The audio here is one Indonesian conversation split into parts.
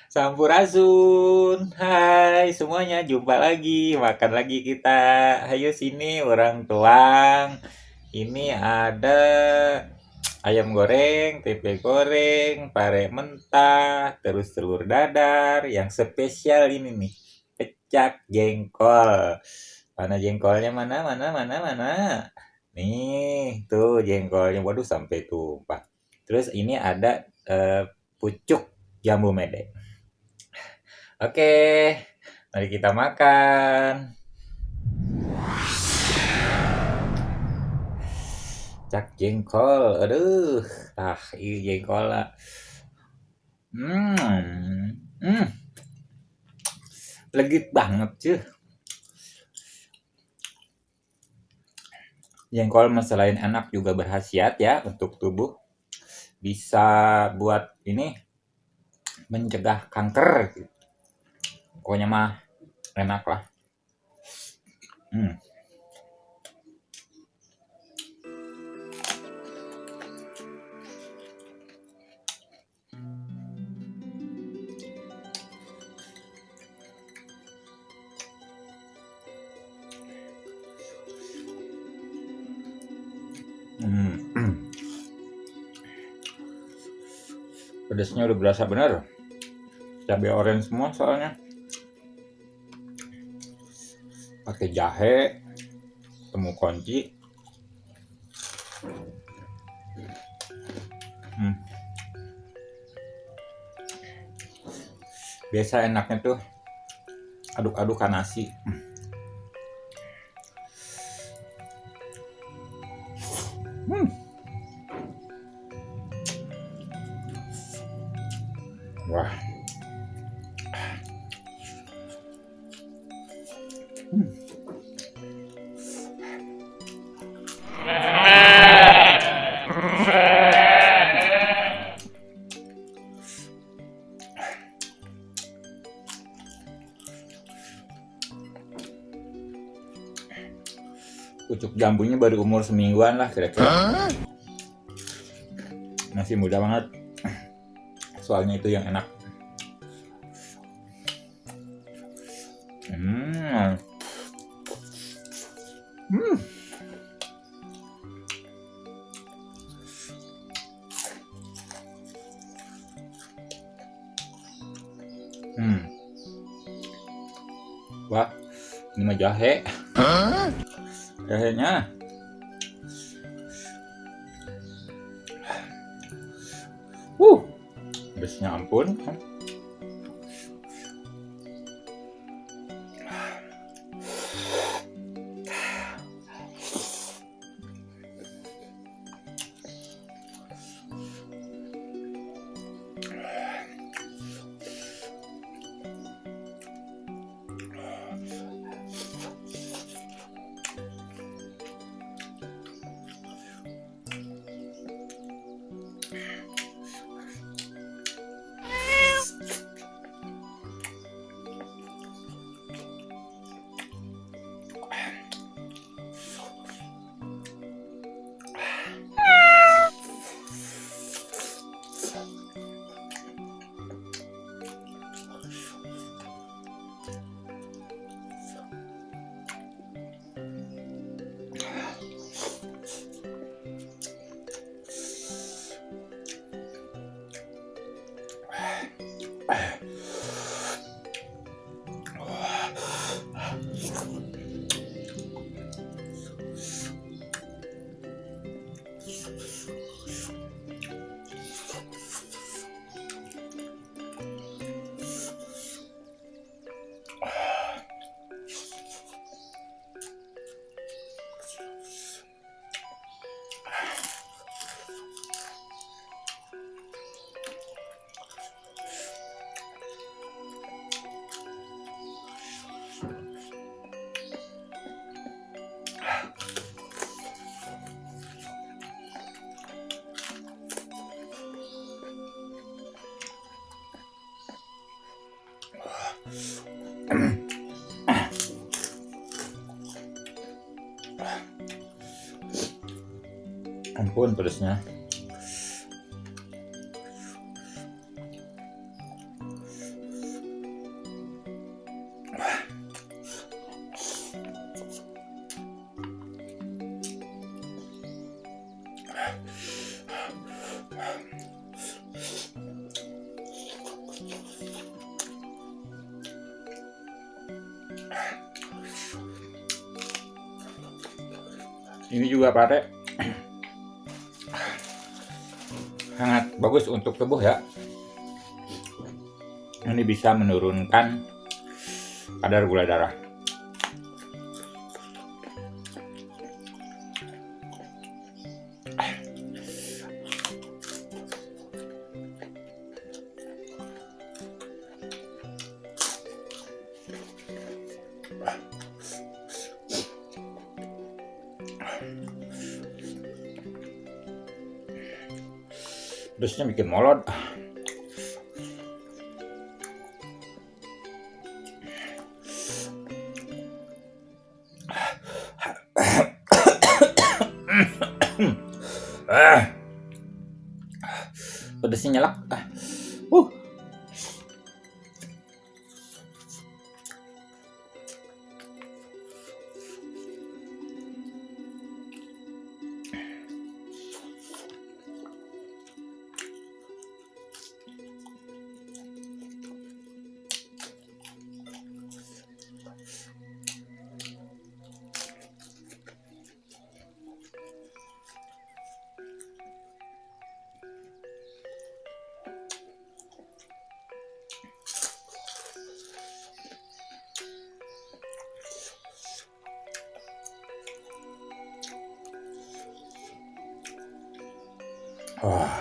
Sampurasun. Hai semuanya, jumpa lagi, makan lagi kita. Ayo sini orang tuang. Ini ada ayam goreng, tempe goreng, pare mentah, terus telur dadar. Yang spesial ini nih, pecak jengkol. Mana jengkolnya? Mana? Nih, tuh jengkolnya. Waduh, sampai tumpah. Terus ini ada pucuk jambu mede. Oke, mari kita makan. Cak jengkol, aduh, ini jengkol lah. Hmm, hmm, legit banget cuy. Jengkol selain enak juga berkhasiat ya untuk tubuh. Bisa buat ini mencegah kanker. Pokoknya mah enak lah. Hmm. Pedasnya udah berasa bener. Cabai orange semua soalnya. Pakai jahe, temu konci. Biasa enaknya tuh aduk-aduk nasi. Wah. Pucuk jambunya baru umur semingguan lah kira-kira. Masih muda banget. Soalnya itu yang enak. Wah, ini mah jahe. Jahenya. Pedasnya ampun. Ampun pedasnya. Ini juga pare sangat bagus untuk tubuh ya. Ini bisa menurunkan kadar gula darah. Pedasnya bikin molot. Pedasnya nyelak. Wah.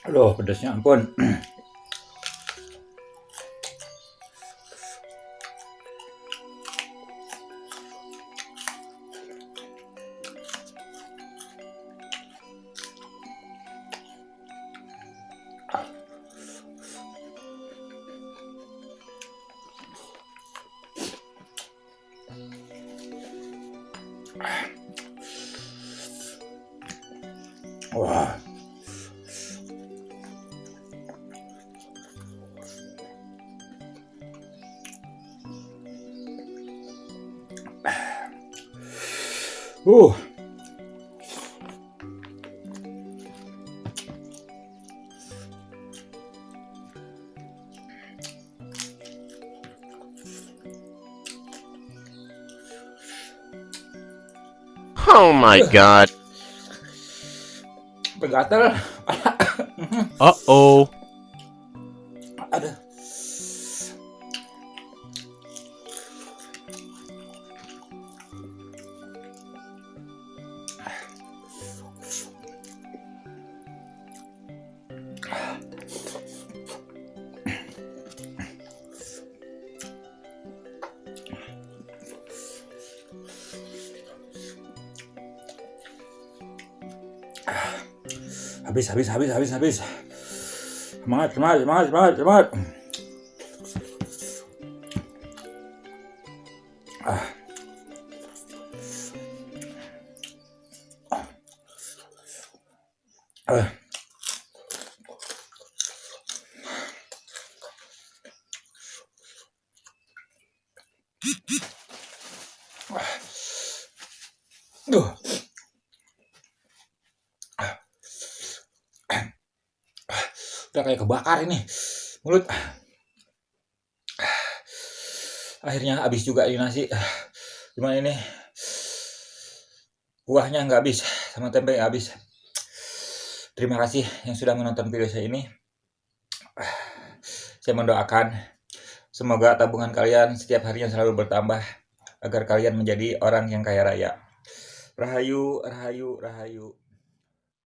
Aduh, pedasnya ampun. Wah. Uh. Oh my god. Pegatel. Uh-oh. Aduh. Habis. Semangat. Duh. Udah kayak kebakar ini mulut. Akhirnya habis juga ini nasi. Gimana ini? Kuahnya nggak habis, sama tempe nggak habis. Terima kasih yang sudah menonton video saya ini. Saya mendoakan semoga tabungan kalian setiap harinya selalu bertambah agar kalian menjadi orang yang kaya raya. Rahayu.